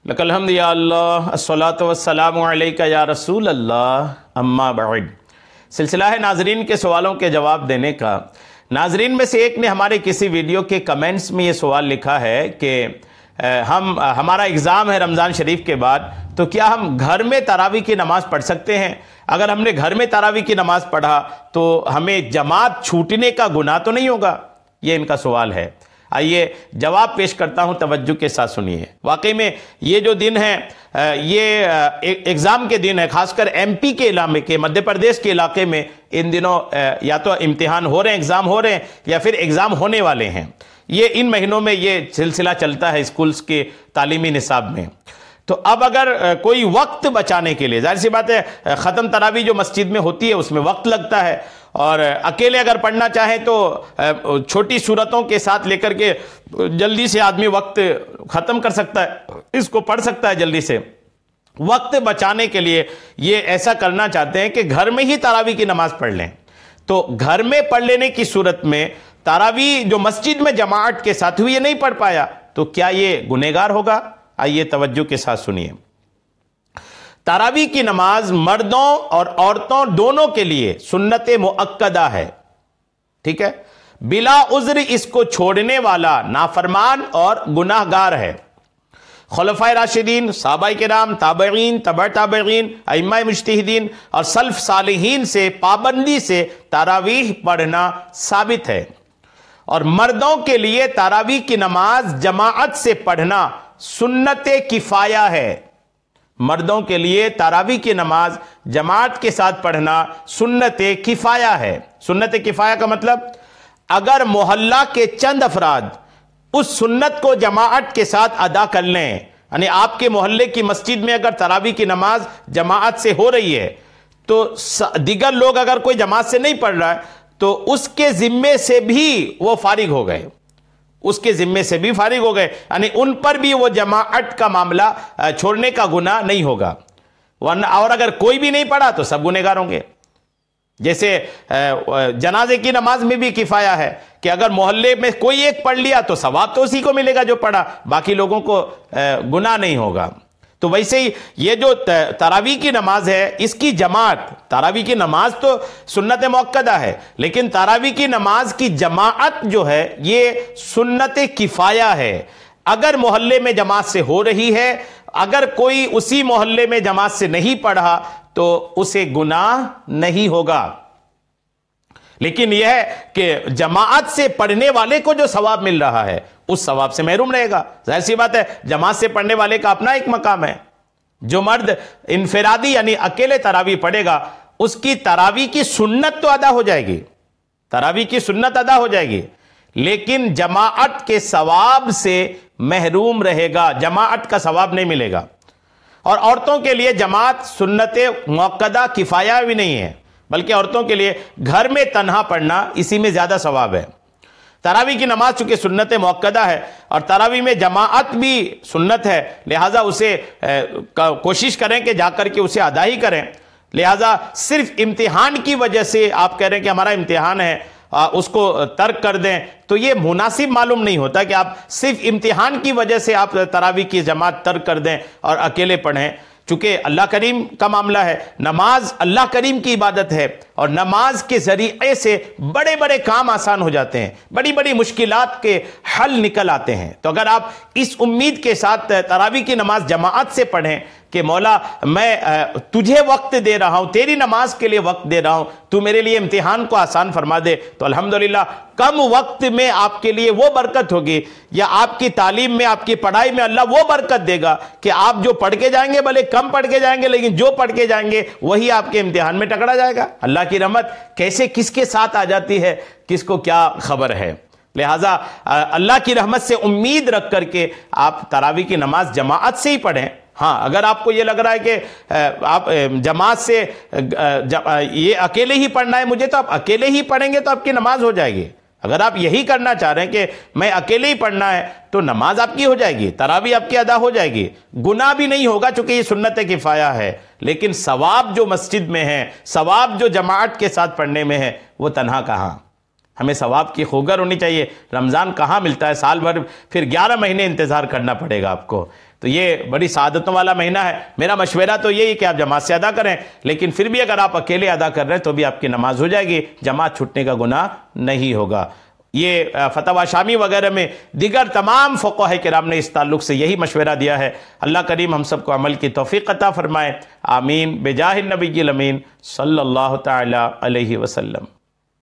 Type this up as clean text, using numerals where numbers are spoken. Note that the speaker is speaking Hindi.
लकल हम्द या अल्लाह अस्सलातु वस्सलामु अलैका या रसूल अल्लाह अम्मा बअद। सिलसिला है नाजरीन के सवालों के जवाब देने का। नाजरीन में से एक ने हमारे किसी वीडियो के कमेंट्स में ये सवाल लिखा है कि हमारा एग्ज़ाम है रमज़ान शरीफ के बाद, तो क्या हम घर में तरावी की नमाज़ पढ़ सकते हैं? अगर हमने घर में तरावी की नमाज़ पढ़ा तो हमें जमात छूटने का गुनाह तो नहीं होगा? ये इनका सवाल है। आइए जवाब पेश करता हूं, तवज्जो के साथ सुनिए। वाकई में ये जो दिन है ये एग्ज़ाम के दिन है, खासकर एमपी के इलाके के, मध्य प्रदेश के इलाके में इन दिनों या तो इम्तिहान हो रहे हैं, एग्ज़ाम हो रहे हैं, या फिर एग्ज़ाम होने वाले हैं। ये इन महीनों में ये सिलसिला चलता है स्कूल्स के तालीमी निसाब में। तो अब अगर कोई वक्त बचाने के लिए, जाहिर सी बात है ख़त्म तरावी जो मस्जिद में होती है उसमें वक्त लगता है, और अकेले अगर पढ़ना चाहे तो छोटी सूरतों के साथ लेकर के जल्दी से आदमी वक्त ख़त्म कर सकता है, इसको पढ़ सकता है जल्दी से। वक्त बचाने के लिए ये ऐसा करना चाहते हैं कि घर में ही तरावी की नमाज़ पढ़ लें। तो घर में पढ़ लेने की सूरत में तरावी जो मस्जिद में जमात के साथ हुई ये नहीं पढ़ पाया, तो क्या ये गुनहगार होगा? आइए तवज्जो के साथ सुनिए। तरावी की नमाज मर्दों और औरतों दोनों के लिए सुन्नत मुअक्कदा है, ठीक है। बिला उज़्र इसको छोड़ने वाला नाफरमान और गुनाहगार है। खुलफाए राशिदीन, सहाबाए किराम, ताबईन, तबअ ताबईन, अइम्मा मुज्तहिदीन और सल्फ सालिहीन से पाबंदी से तरावीह पढ़ना साबित है। और मर्दों के लिए तरावी की नमाज जमाअत से पढ़ना सुन्नत किफाया है। मर्दों के लिए तरावी की नमाज जमात के साथ पढ़ना सुन्नत किफाया है। सुन्नत किफाया का मतलब अगर मोहल्ला के चंद अफराद उस सुन्नत को जमात के साथ अदा कर लें, यानी आपके मोहल्ले की मस्जिद में अगर तरावी की नमाज जमात से हो रही है तो दिगर लोग अगर कोई जमात से नहीं पढ़ रहा है तो उसके जिम्मे से भी वो फारिग हो गए, उसके जिम्मे से भी फारिग हो गए, यानी उन पर भी वो जमाअत का मामला छोड़ने का गुनाह नहीं होगा। वरना और अगर कोई भी नहीं पढ़ा तो सब गुनहगार होंगे। जैसे जनाजे की नमाज में भी किफाया है कि अगर मोहल्ले में कोई एक पढ़ लिया तो सवाब तो उसी को मिलेगा जो पढ़ा, बाकी लोगों को गुनाह नहीं होगा। तो वैसे ही ये जो तरावी की नमाज है इसकी जमात, तरावी की नमाज तो सुन्नत मुअक्कदा है, लेकिन तरावी की नमाज की जमात जो है ये सुन्नत किफाया है। अगर मोहल्ले में जमात से हो रही है, अगर कोई उसी मोहल्ले में जमात से नहीं पढ़ा तो उसे गुनाह नहीं होगा। लेकिन यह है कि जमात से पढ़ने वाले को जो सवाब मिल रहा है उस सवाब से महरूम रहेगा। जाहिर सी बात है जमात से पढ़ने वाले का अपना एक मकाम है। जो मर्द इनफिरादी यानी अकेले तरावी पढ़ेगा उसकी तरावी की सुन्नत तो अदा हो जाएगी, तरावी की सुन्नत अदा हो जाएगी, लेकिन जमात के सवाब से महरूम रहेगा, जमात का सवाब नहीं मिलेगा। और औरतों के लिए जमात सुन्नत मुअक्कदा किफाया भी नहीं है, बल्कि औरतों के लिए घर में तन्हा पढ़ना इसी में ज्यादा सवाब है। तरावी की नमाज चूंकि सुन्नत मुअक्कदा है और तरावी में जमाअत भी सुन्नत है, लिहाजा उसे कोशिश करें कि जाकर के उसे अदा ही करें। लिहाजा सिर्फ इम्तिहान की वजह से आप कह रहे हैं कि हमारा इम्तिहान है उसको तर्क कर दें, तो ये मुनासिब मालूम नहीं होता कि आप सिर्फ इम्तिहान की वजह से आप तरावी की जमात तर्क कर दें और अकेले पढ़ें। चूंकि अल्लाह करीम का मामला है, नमाज अल्लाह करीम की इबादत है और नमाज के जरिए से बड़े बड़े काम आसान हो जाते हैं, बड़ी बड़ी मुश्किलात के हल निकल आते हैं। तो अगर आप इस उम्मीद के साथ तरावी की नमाज जमात से पढ़ें कि मौला मैं तुझे वक्त दे रहा हूं, तेरी नमाज के लिए वक्त दे रहा हूं, तू मेरे लिए इम्तिहान को आसान फरमा दे, तो अल्हम्दुलिल्लाह कम वक्त में आपके लिए वो बरकत होगी, या आपकी तालीम में, आपकी पढ़ाई में अल्लाह वो बरकत देगा कि आप जो पढ़ के जाएंगे, भले कम पढ़ के जाएंगे, लेकिन जो पढ़ के जाएंगे वही आपके इम्तिहान में टकरा जाएगा। अल्लाह की रहमत कैसे किसके साथ आ जाती है किसको क्या खबर है। लिहाजा अल्लाह की रहमत से उम्मीद रख करके आप तरावी की नमाज जमात से ही पढ़ें। हाँ, अगर आपको ये लग रहा है कि आप जमात से ये अकेले ही पढ़ना है मुझे, तो आप अकेले ही पढ़ेंगे तो आपकी नमाज हो जाएगी। अगर आप यही करना चाह रहे हैं कि मैं अकेले ही पढ़ना है तो नमाज आपकी हो जाएगी, तरावी आपकी अदा हो जाएगी, गुनाह भी नहीं होगा चूंकि ये सुन्नत किफाया है। लेकिन सवाब जो मस्जिद में है, सवाब जो जमात के साथ पढ़ने में है, वो तन्हा कहाँ। हमें सवाब की खुगर होनी चाहिए। रमज़ान कहाँ मिलता है, साल भर फिर 11 महीने इंतज़ार करना पड़ेगा आपको। तो ये बड़ी सादतों वाला महीना है। मेरा मशवरा तो यही कि आप जमात से अदा करें, लेकिन फिर भी अगर आप अकेले अदा कर रहे हैं तो भी आपकी नमाज हो जाएगी, जमात छूटने का गुनाह नहीं होगा। ये फतवा शामी वगैरह में दिगर तमाम फ़ुक़हा किराम ने इस ताल्लुक़ से यही मशवरा दिया है। अल्लाह करीम हम सबको अमल की तौफ़ीक़ अता फ़रमाए। आमीन। बेजाहिन नबी अमीन सल्लल्लाहु तआला अलैहि वसल्लम।